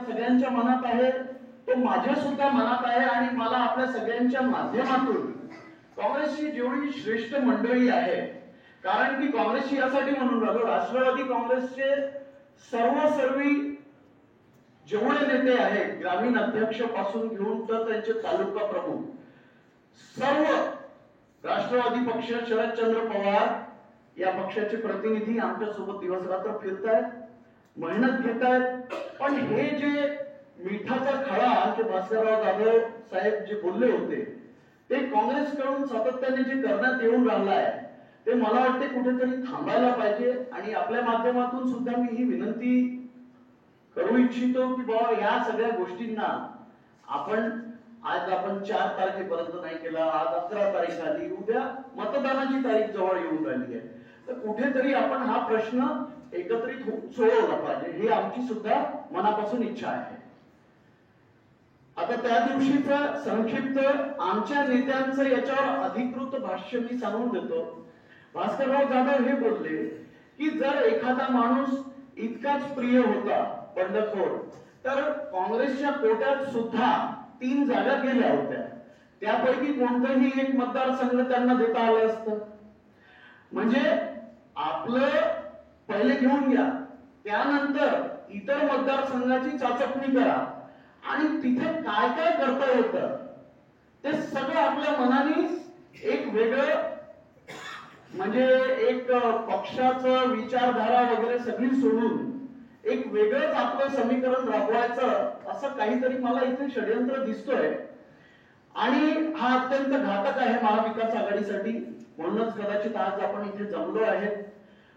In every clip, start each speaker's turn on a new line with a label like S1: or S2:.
S1: सगळ्यांच्या मनात आहे, तो माझ्या सुद्धा मनात आहे आणि मला आपल्या सगळ्यांच्या माध्यमातून काँग्रेसची जेवढी श्रेष्ठ मंडळी आहे, कारण की काँग्रेसची यासाठी म्हणून राहिलो, राष्ट्रवादी काँग्रेसचे सर्वी जेवढे नेते आहेत, ग्रामीण अध्यक्ष पासून घेऊन तर त्यांचे तालुका प्रमुख, सर्व राष्ट्रवादी पक्ष, शरदचंद्र पवार या पक्षाचे प्रतिनिधी आमच्या सोबत दिवस रात्र फिरतायत, मेहनत घेतायत. पण हे जे मिठाचा खळा आमचे भास्करराव जाधव साहेब जे बोलले होते, ते काँग्रेसकडून सातत्याने जे करण्यात येऊन राहिलं आहे, ते मला वाटते कुठेतरी थांबायला पाहिजे. आणि आपल्या माध्यमातून सुद्धा मी ही विनंती करू इच्छितो की बाबा या सगळ्या गोष्टींना आज आपण 4 तारखेपर्यंत नाही केला, आज 11 तारीख आली, उद्या मतदानाची तारीख जवळ येऊन राहिली आहे, तर कुठेतरी आपण हा प्रश्न एकत्रित सोडवला पाहिजे, ही आमची सुद्धा मनापासून इच्छा आहे. आता त्या दिवशीचा संक्षिप्त आमच्या नेत्यांचं याच्यावर अधिकृत भाष्य मी सांगून देतो. भास्करराव जाधव हे बोलले की जर एखादा माणूस इतकाच प्रिय होता बंडखोर, तर काँग्रेसच्या कोट्यात सुद्धा 3 जागा गेल्या होत्या, त्यापैकी कोणतंही एक मतदारसंघ त्यांना देता आलं असतं. म्हणजे आपलं पहिले घेऊन घ्या, त्यानंतर इतर मतदारसंघाची चाचपणी करा आणि तिथे काय काय करता येतं ते सगळं आपल्या मनाने एक वेगळं, म्हणजे एक पक्षाचं विचारधारा वगैरे सगळी सोडून एक वेगळंच आपलं समीकरण राबवायचं, असं काहीतरी मला इथे षडयंत्र दिसतोय. आणि हा अत्यंत घातक आहे महाविकास आघाडीसाठी, म्हणूनच कदाचित आज आपण इथे जमलो आहे.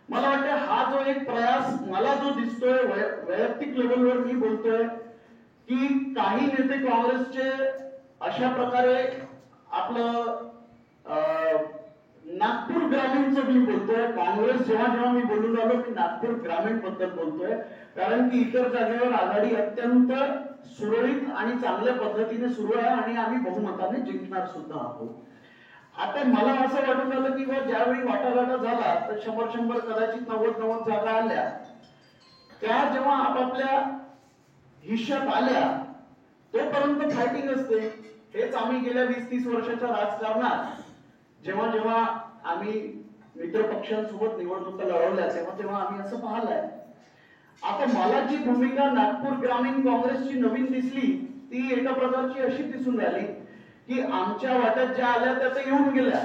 S1: मला वाटतं हा जो एक प्रयास मला जो दिसतोय, वैयक्तिक लेवलवर मी बोलतोय की काही नेते काँग्रेसचे अशा प्रकारे आपलं नागपूर ग्रामीणचं मी बोलतोय, काँग्रेस जेव्हा मी बोलून राहिलो मी नागपूर ग्रामीण बद्दल बोलतोय, कारण की इतर जागेवर आघाडी अत्यंत सुरळीत आणि चांगल्या पद्धतीने सुरू आहे आणि आम्ही बहुमताने जिंकणार सुद्धा आहोत. आता मला असं वाटून राहिलं की ज्यावेळी वाटाघाटा झाला तर 100 कदाचित 90 जागा आल्या, त्या जेव्हा आपापल्या हिश्श्यात आल्या तोपर्यंत फायटिंग असते. हेच आम्ही गेल्या 20-30 वर्षाच्या राजकारणात जेव्हा आम्ही मित्र पक्षांसोबत निवडणुका लढवल्या तेव्हा आम्ही असं पाहिलंय. आता मला जी भूमिका नागपूर ग्रामीण काँग्रेसची नवीन दिसली ती एका प्रकारची अशी दिसून राहिली की आमच्या वाट्यात ज्या आल्या त्या तर येऊन गेल्या.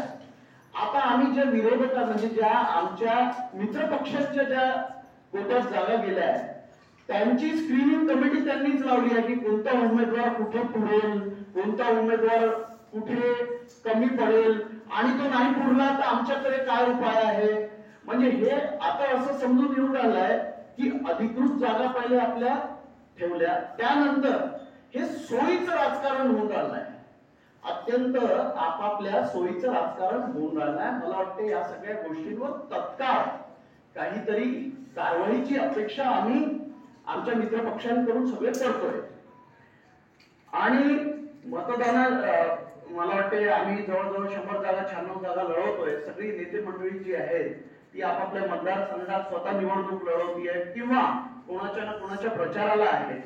S1: आता आम्ही ज्या विरोधक म्हणजे ज्या आमच्या मित्र पक्षांच्या ज्या कोट्यात जागा गेल्या त्यांची स्क्रीनिंग कमिटी त्यांनीच लावली आहे की कोणता उमेदवार कुठे पुढेल, कोणता उमेदवार कुठे कमी पडेल आणि तो नाही पुरला तर आमच्याकडे काय उपाय आहे. म्हणजे हे आता असं समजून येऊन राहिलंय की अधिकृत जागा पहिले आपल्या ठेवल्या, त्यानंतर हे सोयीचं राजकारण होऊन राहिलंय, अत्यंत आपापल्या सोयीचं राजकारण होऊन राहिलंय. मला वाटतं या सगळ्या गोष्टींवर तत्काळ काहीतरी कारवाईची अपेक्षा आम्ही आमच्या मित्र पक्षांकडून सगळे करतोय. आणि मतदानात मला वाटते आम्ही जवळजवळ 100 जागा 96 जागा लढवतोय. सगळी नेते मंडळी जी आहेत ती आपापल्या मतदारसंघात स्वतः निवडणूक लढवती आहे किंवा कोणाच्या ना कोणाच्या प्रचाराला आहे.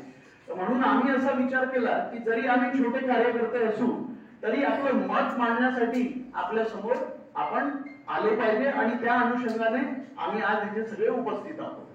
S1: म्हणून आम्ही असा विचार केला की जरी आम्ही छोटे कार्यकर्ते असू तरी आपलं मत मांडण्यासाठी आपल्या समोर आपण आले पाहिजे आणि त्या अनुषंगाने आम्ही आज इथे सगळे उपस्थित आहोत.